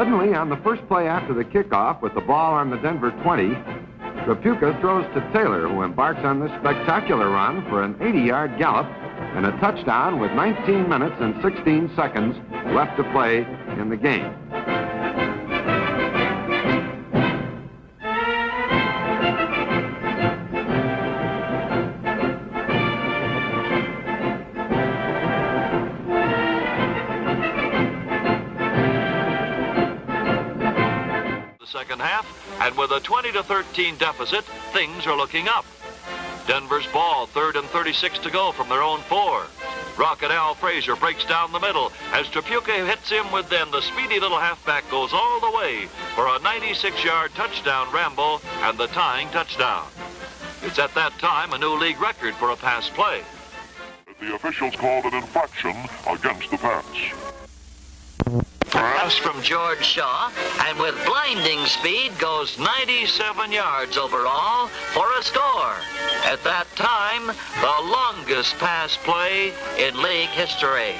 Suddenly, on the first play after the kickoff, with the ball on the Denver 20, Trapuka throws to Taylor, who embarks on this spectacular run for an 80-yard gallop and a touchdown with 19 minutes and 16 seconds left to play in the game. Second half, and with a 20-13 deficit, things are looking up. Denver's ball, 3rd and 36 to go from their own 4. Rocket Al Frazier breaks down the middle as Trapuka hits him with then the speedy little halfback goes all the way for a 96-yard touchdown ramble and the tying touchdown. It's at that time a new league record for a pass play. The officials called an infraction against the pass. Pass from George Shaw, and with blinding speed goes 97 yards overall for a score. At that time, the longest pass play in league history.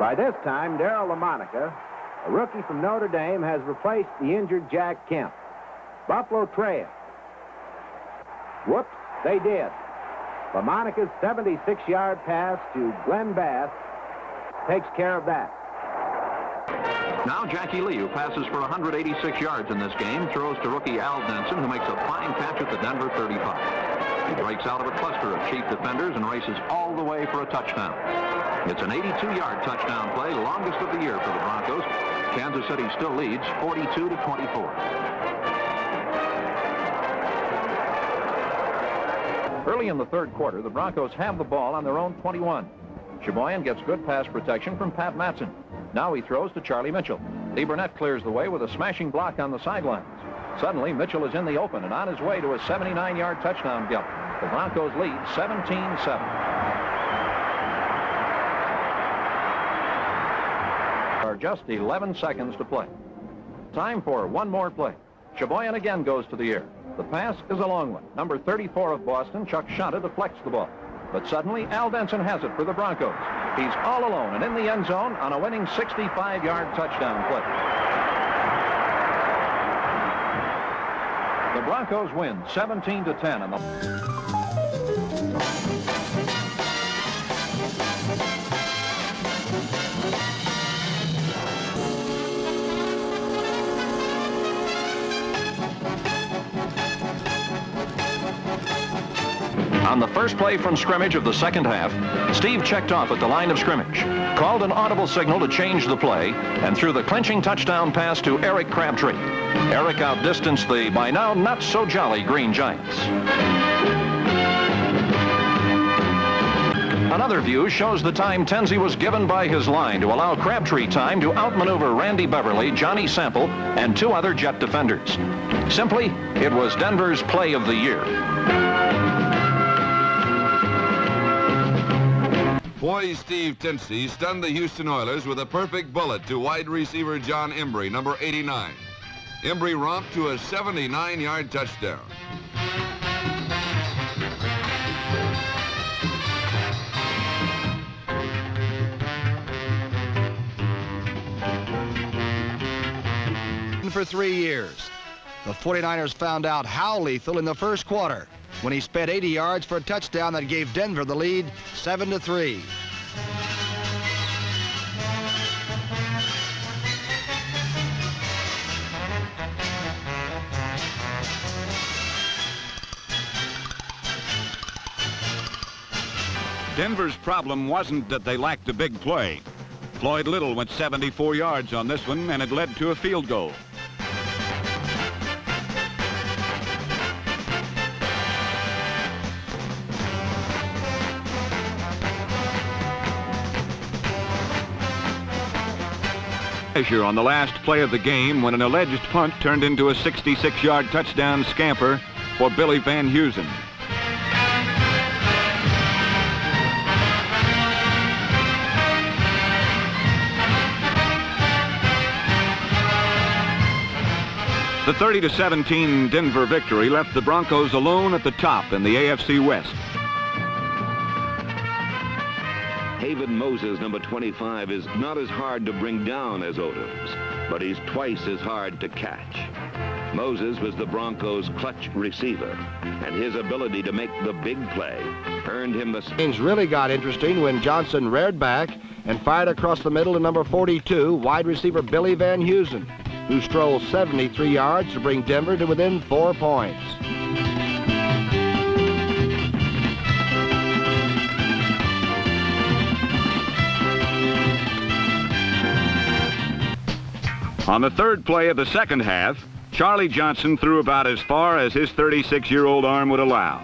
By this time, Darryl LaMonica, a rookie from Notre Dame, has replaced the injured Jack Kemp. Buffalo trail. Whoops, they did. LaMonica's 76-yard pass to Glenn Bass takes care of that. Now Jackie Lee, who passes for 186 yards in this game, throws to rookie Al Denson, who makes a fine catch at the Denver 35. He breaks out of a cluster of chief defenders and races all the way for a touchdown. It's an 82-yard touchdown play, longest of the year for the Broncos. Kansas City still leads 42-24. Early in the third quarter, the Broncos have the ball on their own 21. Sheboygan gets good pass protection from Pat Matson. Now he throws to Charlie Mitchell. Lee Burnett clears the way with a smashing block on the sidelines. Suddenly, Mitchell is in the open and on his way to a 79-yard touchdown gallop. The Broncos lead 17-7. There are just 11 seconds to play. Time for one more play. Sheboygan again goes to the air. The pass is a long one. Number 34 of Boston, Chuck Shanta, deflects the ball. But suddenly, Al Denson has it for the Broncos. He's all alone and in the end zone on a winning 65-yard touchdown play. The Broncos win 17-10 in the... On the first play from scrimmage of the second half, Steve checked off at the line of scrimmage, called an audible signal to change the play, and threw the clinching touchdown pass to Eric Crabtree. Eric outdistanced the by now not-so-jolly Green Giants. Another view shows the time Tenzie was given by his line to allow Crabtree time to outmaneuver Randy Beverly, Johnny Sample, and 2 other Jet defenders. Simply, it was Denver's play of the year. Poised Steve Tenzie stunned the Houston Oilers with a perfect bullet to wide receiver John Embry, number 89. Embry romped to a 79-yard touchdown. For 3 years. The 49ers found out how lethal in the first quarter when he sped 80 yards for a touchdown that gave Denver the lead 7-3. Denver's problem wasn't that they lacked a big play. Floyd Little went 74 yards on this one, and it led to a field goal. On the last play of the game when an alleged punt turned into a 66-yard touchdown scamper for Billy Van Heusen. The 30-17 Denver victory left the Broncos alone at the top in the AFC West. Haven Moses, number 25, is not as hard to bring down as Odoms, but he's twice as hard to catch. Moses was the Broncos' clutch receiver, and his ability to make the big play earned him the... Things really got interesting when Johnson reared back and fired across the middle to number 42, wide receiver Billy Van Heusen, who strolled 73 yards to bring Denver to within 4 points. On the third play of the second half, Charlie Johnson threw about as far as his 36-year-old arm would allow.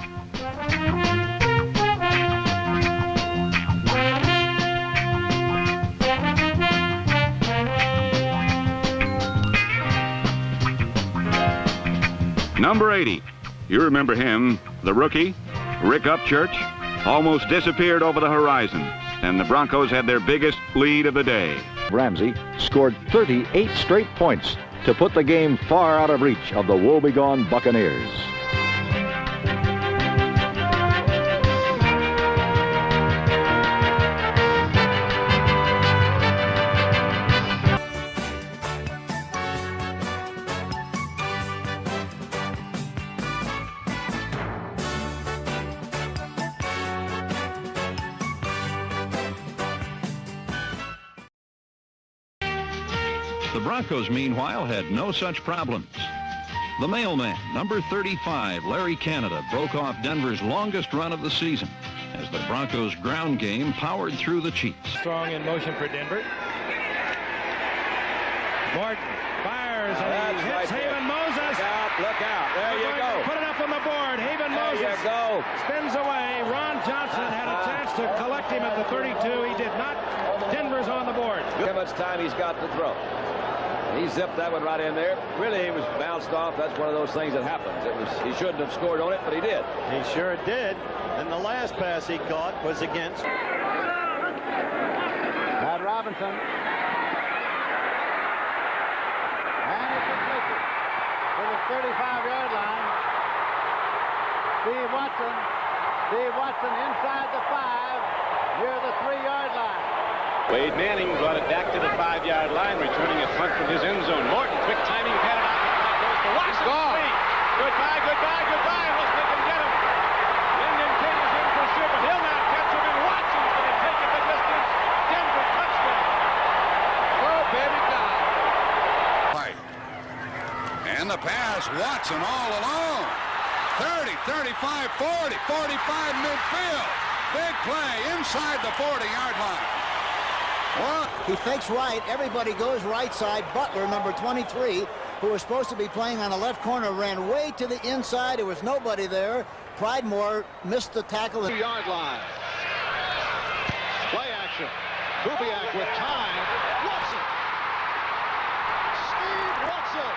Number 80, you remember him, the rookie, Rick Upchurch, almost disappeared over the horizon, and the Broncos had their biggest lead of the day. Ramsey scored 38 straight points to put the game far out of reach of the woebegone Buccaneers. The Broncos, meanwhile, had no such problems. The mailman, number 35, Larry Canada, broke off Denver's longest run of the season as the Broncos' ground game powered through the Chiefs. Strong in motion for Denver. Martin fires and he hits Haven Moses. Look out. There you go. Put it up on the board. Haven Moses. There you go. Spins away. Ron Johnson had a chance to collect him at the 32. He did not. Denver's on the board. Look how much time he's got to throw. He zipped that one right in there. Really, he was bounced off. That's one of those things that happens. He shouldn't have scored on it, but he did. He sure did. And the last pass he caught was against Pat Robinson. And it's completed to the 35-yard line. Steve Watson inside the 5 near the 3-yard line. Wade Manning brought it back to the 5-yard line, returning a punt from his end zone. Morton, quick timing, patted out. Goes to Watson. Gone. Goodbye, goodbye, goodbye. Unless they can get him. Lyndon King is in for sure, but he'll not catch him, and Watson's going to take it the distance. Denver touchdown. Oh, baby, down. And the pass, Watson all alone. 30, 35, 40, 45 midfield. Big play inside the 40-yard line. He fakes right. Everybody goes right side. Butler, number 23, who was supposed to be playing on the left corner, ran way to the inside. There was nobody there. Pridemore missed the tackle. 2-yard line. Play action. Kubiak with time. Watson. Steve Watson.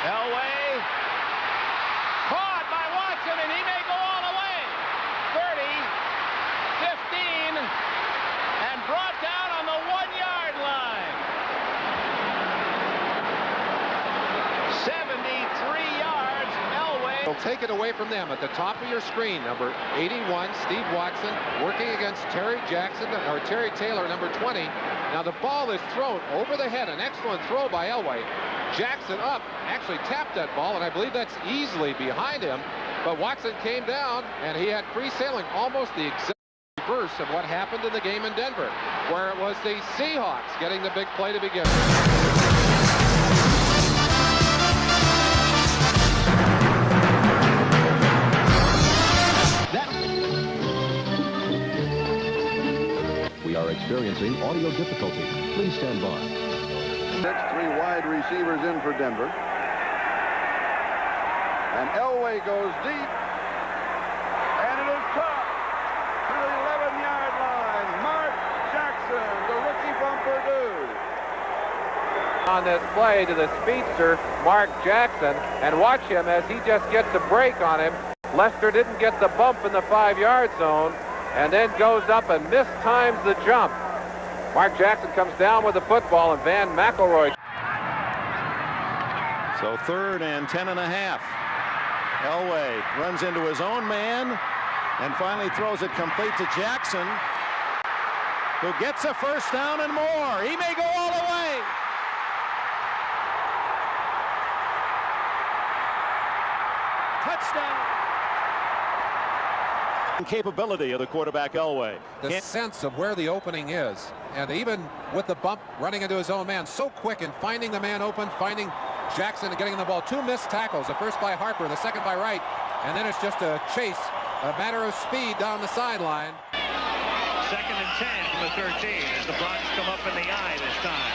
Elway, caught by Watson, and he may go all the way. 30, 15, and brought down on the 1-yard line. 73 yards, Elway. They'll take it away from them at the top of your screen. Number 81, Steve Watson, working against Terry Jackson, or Terry Taylor, number 20. Now the ball is thrown over the head. An excellent throw by Elway. Jackson up, actually tapped that ball, and I believe that's easily behind him. But Watson came down, and he had free sailing, almost the exact reverse of what happened in the game in Denver, where it was the Seahawks getting the big play to begin with. We are experiencing audio difficulty. Please stand by. 3 wide receivers in for Denver. And Elway goes deep. And it is caught to the 11-yard line. Mark Jackson, the rookie from Purdue. On this play to the speedster, Mark Jackson, and watch him as he just gets a break on him. Lester didn't get the bump in the 5-yard zone, and then goes up and mistimes the jump. Mark Jackson comes down with the football, and Van McElroy. So 3rd and 10.5. Elway runs into his own man and finally throws it complete to Jackson, who gets a first down and more. He may go all the way. Touchdown. Capability of the quarterback Elway. The sense of where the opening is, and even with the bump running into his own man, so quick in finding the man open, finding Jackson and getting the ball. 2 missed tackles, the first by Harper, the second by Wright, and then it's just a chase, a matter of speed down the sideline. 2nd and 10 from the 13 as the Broncos come up in the eye this time.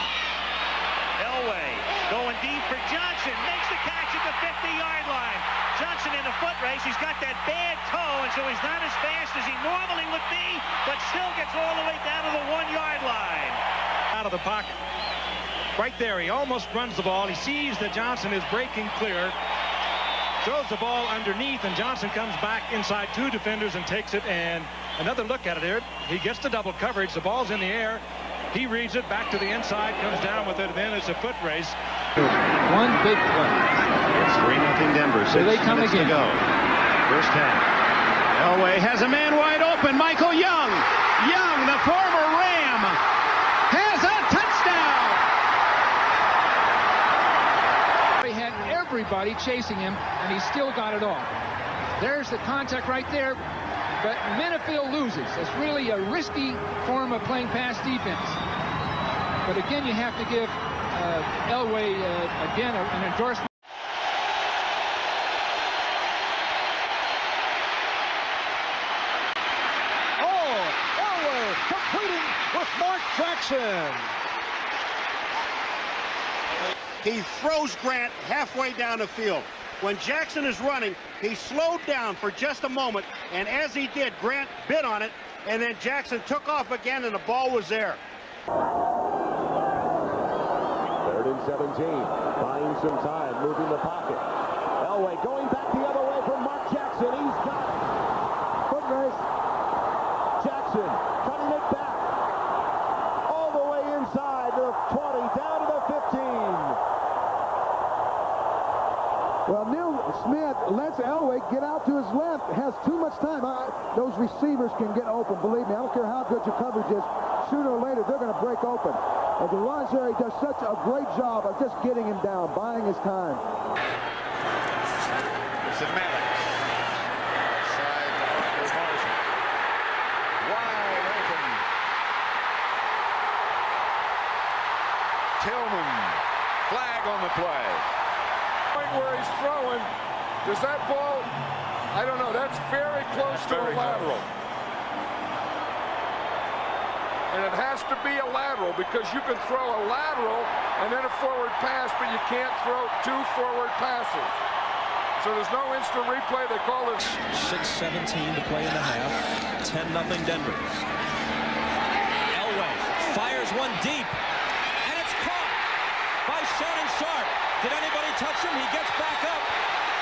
Elway going deep for Johnson, makes the catch at the 50-yard line. Johnson in the foot race, he's got that bad toe, and so he's not as fast as he normally would be, but still gets all the way down to the 1-yard line. Out of the pocket. Right there, he almost runs the ball. He sees that Johnson is breaking clear, throws the ball underneath, and Johnson comes back inside 2 defenders and takes it. And another look at it here. He gets the double coverage. The ball's in the air. He reads it back to the inside, comes down with it, and then it's a foot race. One big play. It's 3-0 Denver. Here they come again. To go. First half. Elway has a man wide open. Michael Young. Young, the former Ram, has a touchdown. He had everybody chasing him, and he still got it off. There's the contact right there, but Menifee loses. It's really a risky form of playing pass defense. But again, you have to give Elway, again, an endorsement. Elway completing with Mark Jackson. He throws Grant halfway down the field. When Jackson is running, he slowed down for just a moment, and as he did, Grant bit on it, and then Jackson took off again, and the ball was there. 3rd and 17. Buying some time, moving the pocket. Elway going back the other way from Mark Jackson. He's got it. Foot race. Jackson cutting it back. All the way inside to the 20, down to the 15. Well, Neil Smith lets Elway get out to his left, has too much time. Those receivers can get open, believe me. I don't care how good your coverage is. Sooner or later, they're going to break open. And the runs there, he does such a great job of just getting him down, buying his time. This is Maddox. Side to Harper Marshall. Wide open. Tillman. Flag on the play. Where he's throwing, does that ball, I don't know, that's very close to a lateral. And it has to be a lateral because you can throw a lateral and then a forward pass, but you can't throw 2 forward passes. So there's no instant replay. They call it 6:17 to play in the half. 10-0 Denver. Elway fires one deep, and it's caught by Shannon Sharp. Did anybody touch him? He gets back up.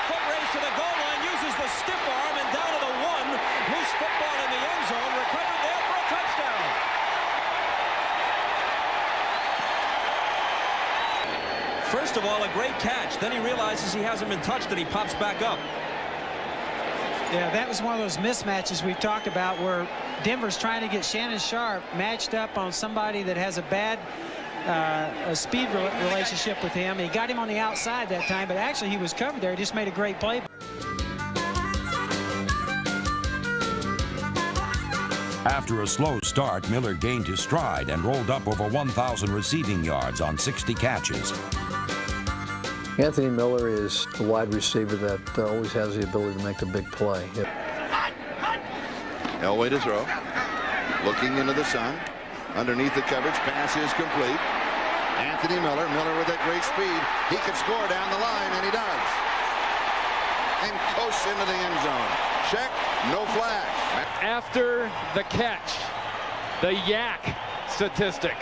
Foot race to the goal line, uses the stiff arm, and down to the 1. Loose football in the end zone. Recovered there for a touchdown. First of all, a great catch. Then he realizes he hasn't been touched, and he pops back up. Yeah, that was one of those mismatches we've talked about where Denver's trying to get Shannon Sharp matched up on somebody that has a bad a speed relationship with him. He got him on the outside that time, but actually he was covered there. He just made a great play. After a slow start, Miller gained his stride and rolled up over 1,000 receiving yards on 60 catches. Anthony Miller is a wide receiver that always has the ability to make the big play. Elway to throw. Looking into the sun. Underneath the coverage, pass is complete. Anthony Miller with that great speed. He could score down the line, and he does. And coasts into the end zone. Check, no flag. After the catch, the yak statistic.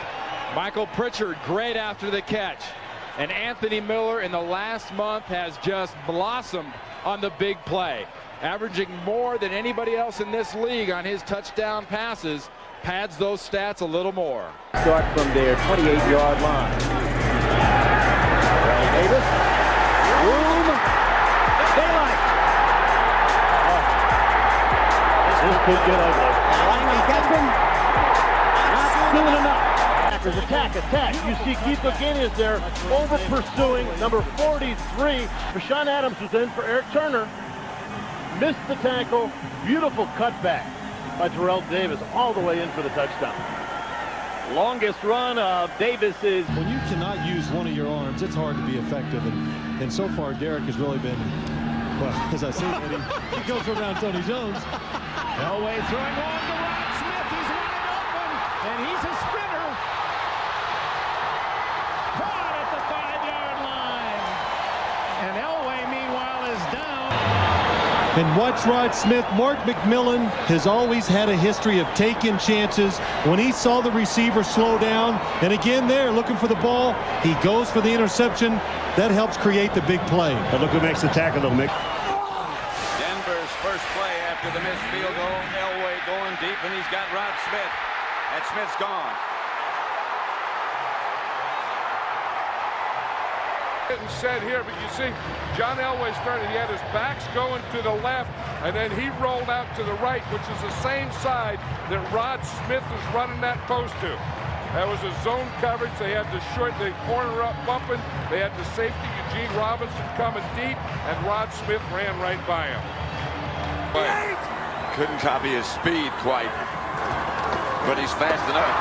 Michael Pritchard, great after the catch. And Anthony Miller in the last month has just blossomed on the big play, averaging more than anybody else in this league on his touchdown passes. pads those stats a little more. Start from their 28-yard line. Davis. Room. Daylight. This could get ugly. Lyman catching. Not doing enough. Attack. You see Keith McGinnis there over pursuing number 43. Rashawn Adams was in for Eric Turner. Missed the tackle. Beautiful cutback by Terrell Davis all the way in for the touchdown. Longest run of Davis is... When you cannot use one of your arms, it's hard to be effective. And so far, Derek has really been, well, as I say, Eddie, he goes around Tony Jones. Elway throwing long to Rod Smith. He's wide open, and he's a sprinter. Caught at the 5-yard line. And Elway, meanwhile, is down. And watch Rod Smith. Mark McMillan has always had a history of taking chances. When he saw the receiver slow down, and again there, looking for the ball, he goes for the interception. That helps create the big play. But look who makes the tackle, though, Mick. Denver's first play after the missed field goal. Elway going deep, and he's got Rod Smith. And Smith's gone. Getting set here, but you see John Elway started, he had his backs going to the left, and then he rolled out to the right, which is the same side that Rod Smith was running that post to. That was a zone coverage. They had the corner up bumping. They had the safety Eugene Robinson coming deep, and Rod Smith ran right by him. Couldn't copy his speed quite, but he's fast enough.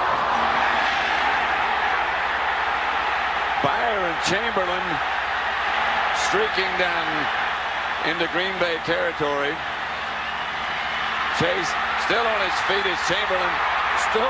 Byron Chamberlain streaking down into Green Bay territory. Chase still on his feet as Chamberlain still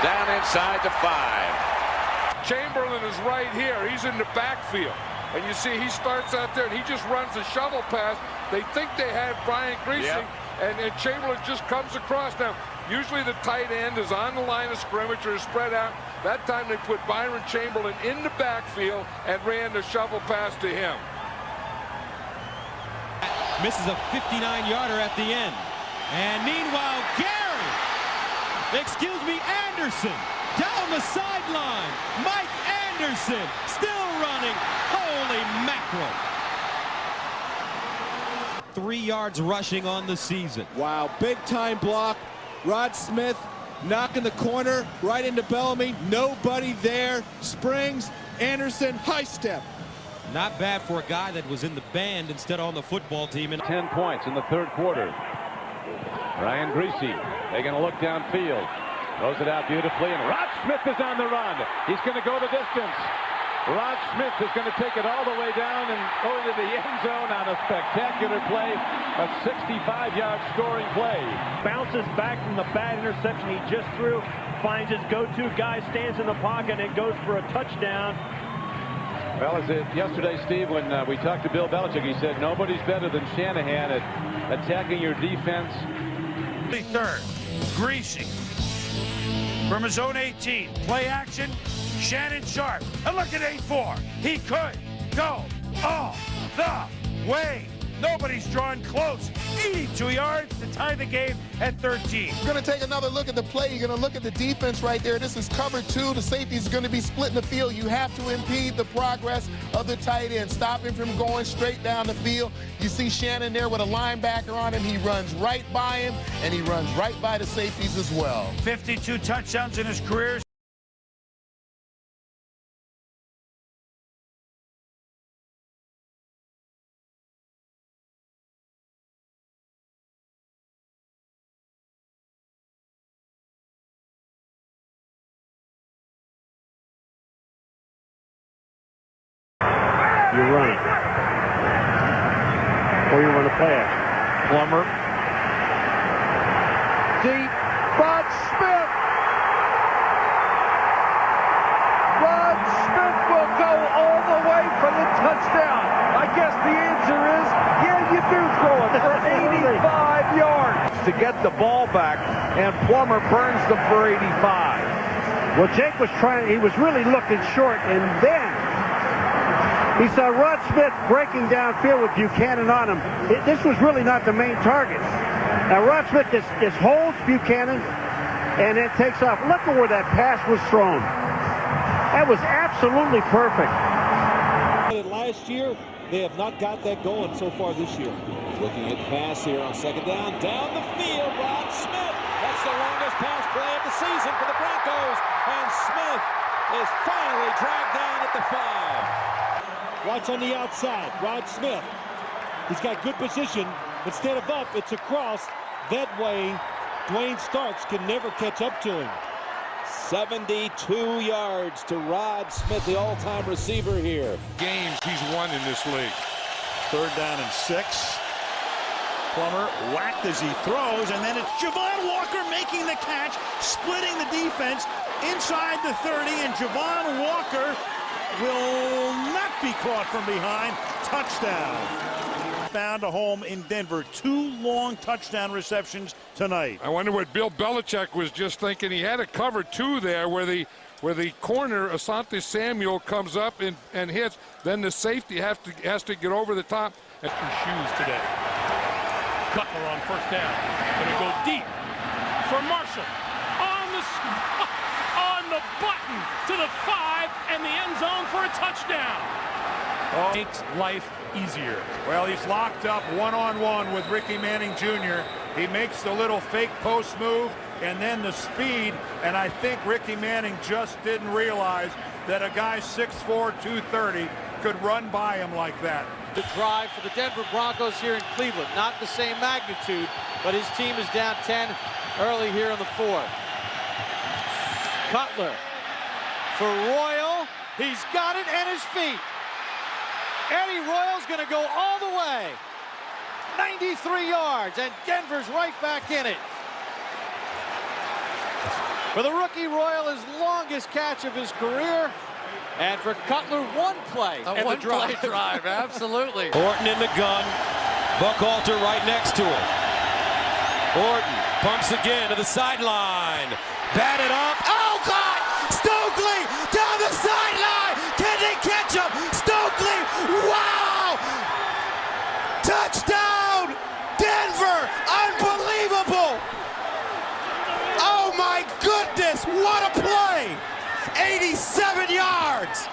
down inside the 5. Chamberlain is right here. He's in the backfield. And you see he starts out there and he just runs a shovel pass. They think they have Brian Griesing, and Chamberlain just comes across. Now, usually the tight end is on the line of scrimmage or is spread out. That time they put Byron Chamberlain in the backfield and ran the shovel pass to him. Misses a 59-yarder at the end. And meanwhile, Anderson down the sideline. Mike Anderson still running. Holy mackerel. 3 yards rushing on the season. Wow, big time block. Rod Smith knocking the corner right into Bellamy. Nobody there. Springs, Anderson, high step. Not bad for a guy that was in the band instead on the football team. 10 points in the third quarter. Ryan Greasy taking a look downfield. Throws it out beautifully, and Rod Smith is on the run. He's going to go the distance. Rod Smith is going to take it all the way down and go into the end zone on a spectacular play, a 65-yard scoring play. Bounces back from the bad interception he just threw, finds his go-to guy, stands in the pocket, and goes for a touchdown. Well, yesterday, Steve, when we talked to Bill Belichick, he said nobody's better than Shanahan at attacking your defense. Third, Greasy from his own 18. Play action, Shannon Sharp. And look at 8-4. He could go all the way. Nobody's drawn close. 82 yards to tie the game at 13. You're going to take another look at the play. You're going to look at the defense right there. This is cover 2. The safety is going to be split in the field. You have to impede the progress of the tight end. Stop him from going straight down the field. You see Shannon there with a linebacker on him. He runs right by him, and he runs right by the safeties as well. 52 touchdowns in his career. You run it. Or you run a pass. Plummer. Deep. Rod Smith. Rod Smith will go all the way for the touchdown. I guess the answer is, yeah, you do throw it for 85 yards. To get the ball back, and Plummer burns them for 85. Well, Jake was he was really looking short, and then he saw Rod Smith breaking downfield with Buchanan on him. This was really not the main target. Now, Rod Smith just holds Buchanan, and then takes off. Look at where that pass was thrown. That was absolutely perfect. Last year, they have not got that going so far this year. Looking at pass here on second down. Down the field, Rod Smith. That's the longest pass play of the season for the Broncos. And Smith is finally dragged down at the 5. Watch on the outside. Rod Smith. He's got good position. Instead of up, it's across. That way, Dwayne Starks can never catch up to him. 72 yards to Rod Smith, the all-time receiver here. Games he's won in this league. 3rd down and 6. Plummer whacked as he throws, and then it's Javon Walker making the catch, splitting the defense inside the 30, and Javon Walker will not be caught from behind. Touchdown. Found a home in Denver. 2 long touchdown receptions tonight. I wonder what Bill Belichick was just thinking. He had a cover 2 there where the corner, Asante Samuel, comes up and hits. Then the safety has to get over the top. Shoes today. Cutler on 1st down. Going to go deep for Marshall. On the button to the 5 and the end zone for a touchdown. Makes life easier. Well, he's locked up one-on-one with Ricky Manning Jr. He makes the little fake post move and then the speed, and I think Ricky Manning just didn't realize that a guy 6'4", 230 could run by him like that. The drive for the Denver Broncos here in Cleveland. Not the same magnitude, but his team is down 10 early here in the 4th. Cutler for Royal. He's got it at his feet. Eddie Royal's going to go all the way. 93 yards, and Denver's right back in it. For the rookie, Royal, his longest catch of his career. And for Cutler, 1 play. A one-play drive, absolutely. Orton in the gun. Buchalter right next to him. Orton pumps again to the sideline. Batted up. Oh, God! Stokely down the sideline. Can they catch him? Stokely! Wow! Touchdown! Denver! Unbelievable! Oh, my goodness! What a play! 87 yards!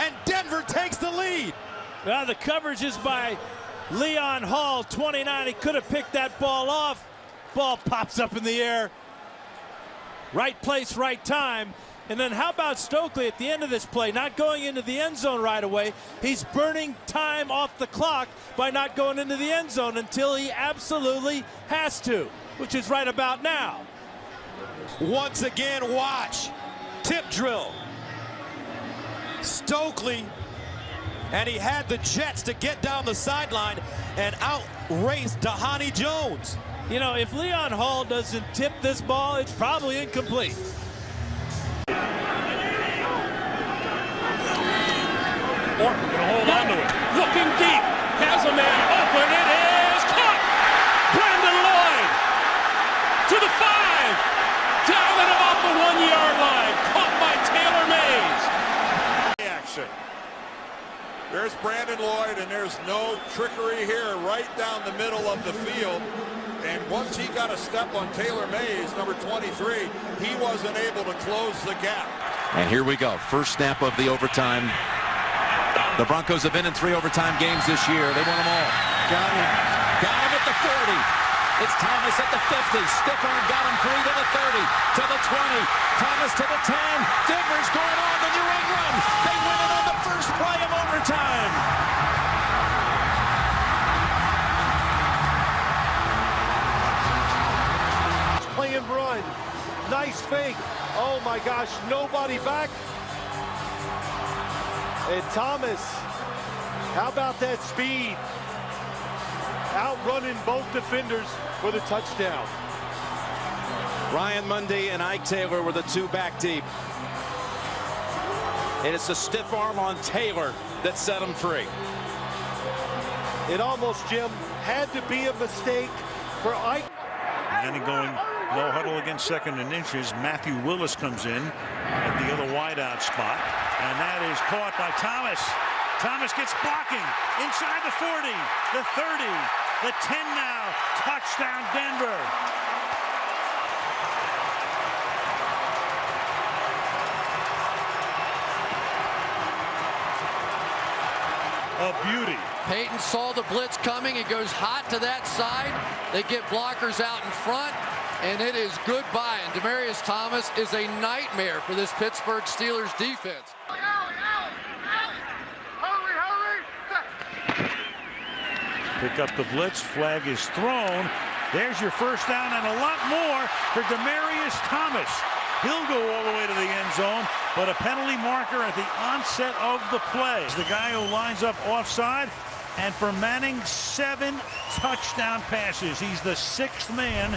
And Denver takes the lead. Well, the coverage is by Leon Hall, 29. He could have picked that ball off. Ball pops up in the air. Right place, right time. And then how about Stokely at the end of this play, not going into the end zone right away. He's burning time off the clock by not going into the end zone until he absolutely has to, which is right about now. Once again, watch. Tip drill. Stokely, and he had the Jets to get down the sideline and outrace Dhani Jones. You know, if Leon Hall doesn't tip this ball, it's probably incomplete. Orton going to hold on to it. Looking deep. Has a man open. It is caught. Brandon Lloyd to the 5. Down at about the 1-yard line. Caught by Taylor Mays. Action. There's Brandon Lloyd, and there's no trickery here, right down the middle of the field. And once he got a step on Taylor Mays, number 23, he wasn't able to close the gap. And here we go. First snap of the overtime. The Broncos have been in 3 overtime games this year. They won them all. Got him at the 40. It's Thomas at the 50. Stiff arm got him free to the 30, to the 20. Thomas to the 10. Denver's going on the New England. They win it on the first play of overtime. Playing run. Nice fake. Oh my gosh, nobody back. And Thomas, how about that speed? Outrunning both defenders for the touchdown. Ryan Mundy and Ike Taylor were the 2 back deep. And it's a stiff arm on Taylor that set him free. It almost, Jim, had to be a mistake for Ike. Manning going low huddle against 2nd and inches. Matthew Willis comes in at the other wideout spot, and that is caught by Thomas. Thomas gets blocking inside the 40, the 30, the 10 now. Touchdown Denver. a beauty. Peyton saw the blitz coming. He goes hot to that side. They get blockers out in front, and it is goodbye. And Demaryius Thomas is a nightmare for this Pittsburgh Steelers defense. Pick up the blitz. Flag is thrown. There's your first down and a lot more for Demaryius Thomas. He'll go all the way to the end zone, but a penalty marker at the onset of the play. The guy who lines up offside, and for Manning, 7 touchdown passes. He's the 6th man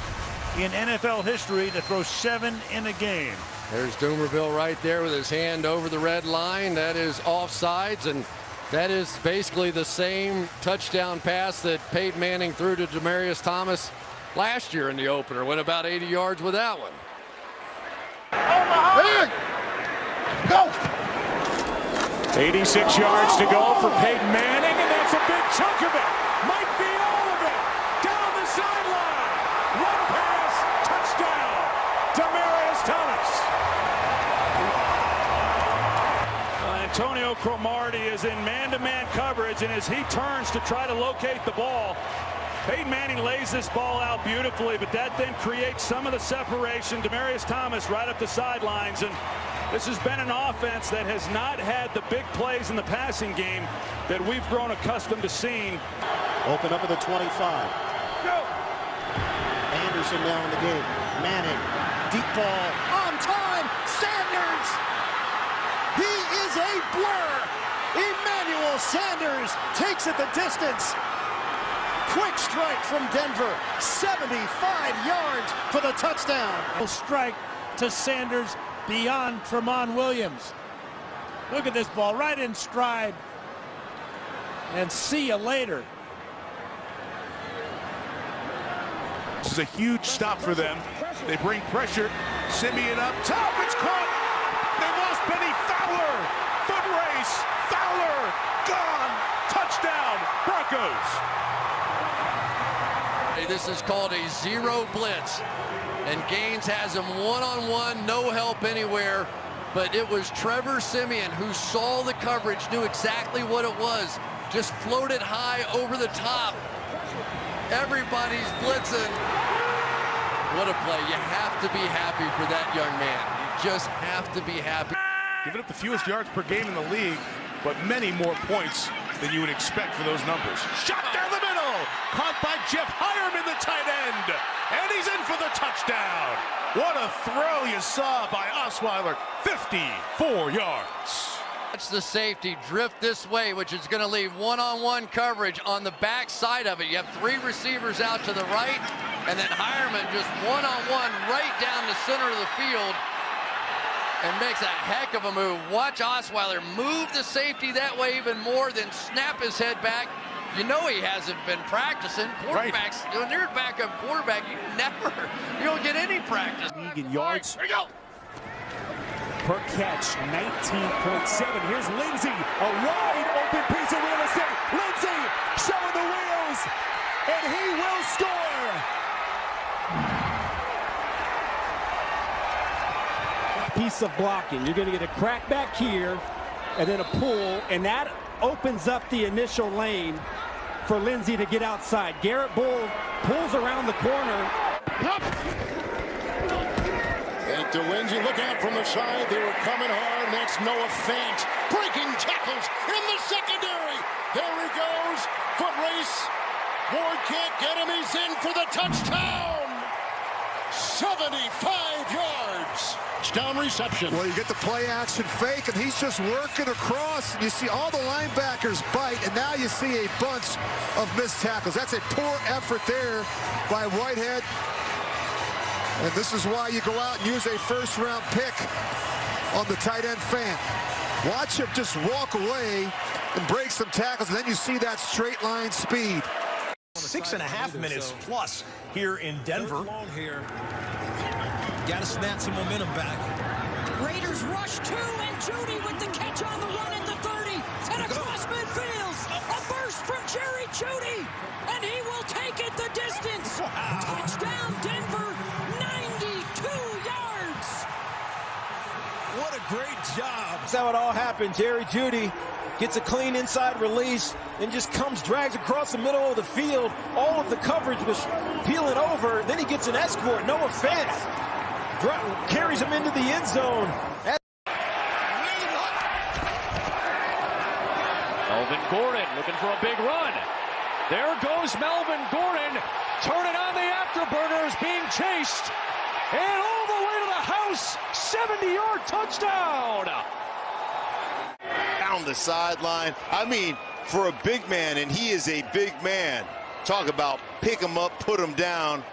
in NFL history to throw 7 in a game. There's Doomerville right there with his hand over the red line. That is offsides, and that is basically the same touchdown pass that Peyton Manning threw to Demaryius Thomas last year in the opener. Went about 80 yards with that one. Hey! Go! 86 yards to go for Peyton Manning, and that's a big chunk of it. Might be all of it. Down the sideline. One pass, touchdown. Demaryius Thomas. Antonio Cromartie is in man-to-man coverage, and as he turns to try to locate the ball, Peyton Manning lays this ball out beautifully, but that then creates some of the separation. Demaryius Thomas right up the sidelines, and this has been an offense that has not had the big plays in the passing game that we've grown accustomed to seeing. Open up at the 25. Go! Anderson now in the game. Manning, deep ball, on time, Sanders! He is a blur! Emmanuel Sanders takes it the distance. Quick strike from Denver, 75 yards for the touchdown. Strike to Sanders beyond Tramon Williams. Look at this ball, right in stride. And see you later. This is a huge stop for them. They bring pressure. Simeon up top. It's caught. They lost Benny Fowler. Foot race. Fowler. Gone. Touchdown. Broncos. This is called a zero blitz, and Gaines has him one-on-one, no help anywhere, but it was Trevor Siemian who saw the coverage, knew exactly what it was, just floated high over the top. Everybody's blitzing. What a play. You have to be happy for that young man. You just have to be happy. Giving up the fewest yards per game in the league, but many more points than you would expect for those numbers. Shot down the middle! Caught by Jeff Hireman, the tight end. And he's in for the touchdown. What a throw you saw by Osweiler. 54 yards. Watch the safety drift this way, which is going to leave one-on-one coverage on the back side of it. You have 3 receivers out to the right, and then Hireman just one-on-one right down the center of the field and makes a heck of a move. Watch Osweiler move the safety that way even more, then snap his head back. You know he hasn't been practicing. Quarterbacks, when you're a backup quarterback, you don't get any practice. League in yards. Here we go. Per catch, 19.7. Here's Lindsey, a wide open piece of real estate. Lindsey showing the wheels, and he will score. Piece of blocking. You're going to get a crack back here, and then a pull, and that opens up the initial lane for Lindsey to get outside. Garrett Bull pulls around the corner. And to Lindsey, look out from the side. They were coming hard. That's Noah Fant breaking tackles in the secondary. There he goes. Foot race. Ward can't get him. He's in for the touchdown. 75 yards. Touchdown reception. Well, you get the play action fake, and he's just working across. And you see all the linebackers bite, and now you see a bunch of missed tackles. That's a poor effort there by Whitehead. And this is why you go out and use a first-round pick on the tight end Fant. Watch him just walk away and break some tackles, and then you see that straight line speed. 6.5 minutes plus here in Denver. Got to snap some momentum back. Raiders rush 2, and Judy with the catch on the run at the 30, and across midfield. A burst from Jerry Judy, and he will take it the distance. Touchdown Denver, 92 yards. What a great job. That's how it all happened. Jerry Judy gets a clean inside release, and just drags across the middle of the field. All of the coverage was peeling over. Then he gets an escort, no offense. Carries him into the end zone. Melvin Gordon looking for a big run. There goes Melvin Gordon, turning on the afterburners, being chased. And all the way to the house, 70-yard touchdown. Down the sideline. I mean, for a big man, and he is a big man, talk about pick him up, put him down,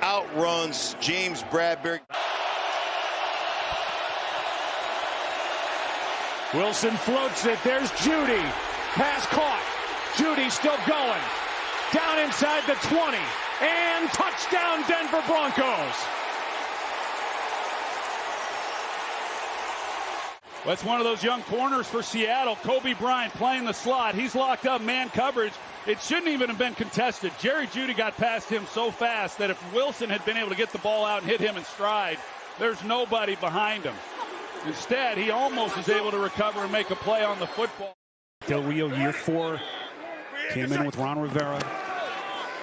outruns James Bradbury. Wilson floats it. There's Judy. Pass caught. Judy still going. Down inside the 20. And touchdown, Denver Broncos. That's one of those young corners for Seattle. Kobe Bryant playing the slot. He's locked up man coverage. It shouldn't even have been contested. Jerry Jeudy got past him so fast that if Wilson had been able to get the ball out and hit him in stride, there's nobody behind him. Instead, he almost is able to recover and make a play on the football. Del Rio, year 4, came in with Ron Rivera.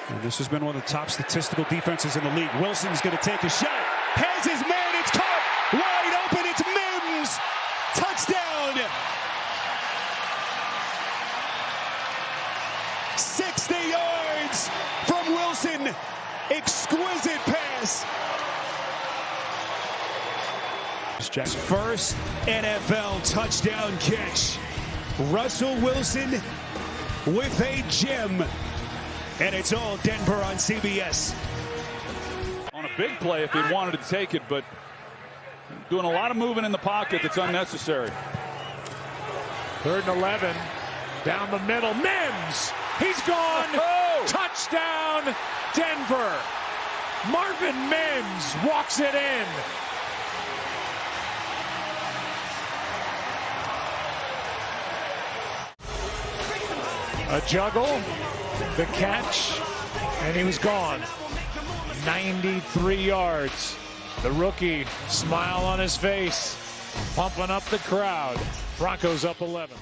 And this has been one of the top statistical defenses in the league. Wilson's going to take a shot. Has his man. It's caught. Wide open. It's Mims. Touchdown. 60 yards from Wilson. Exquisite pass. Jack's first NFL touchdown catch. Russell Wilson with a gem. And it's all Denver on CBS. On a big play if he wanted to take it, but doing a lot of moving in the pocket that's unnecessary. 3rd and 11. Down the middle. Mims. He's gone. Oh. Touchdown, Denver. Marvin Mims walks it in. A juggle, the catch, and he was gone. 93 yards. The rookie, smile on his face, pumping up the crowd. Broncos up 11.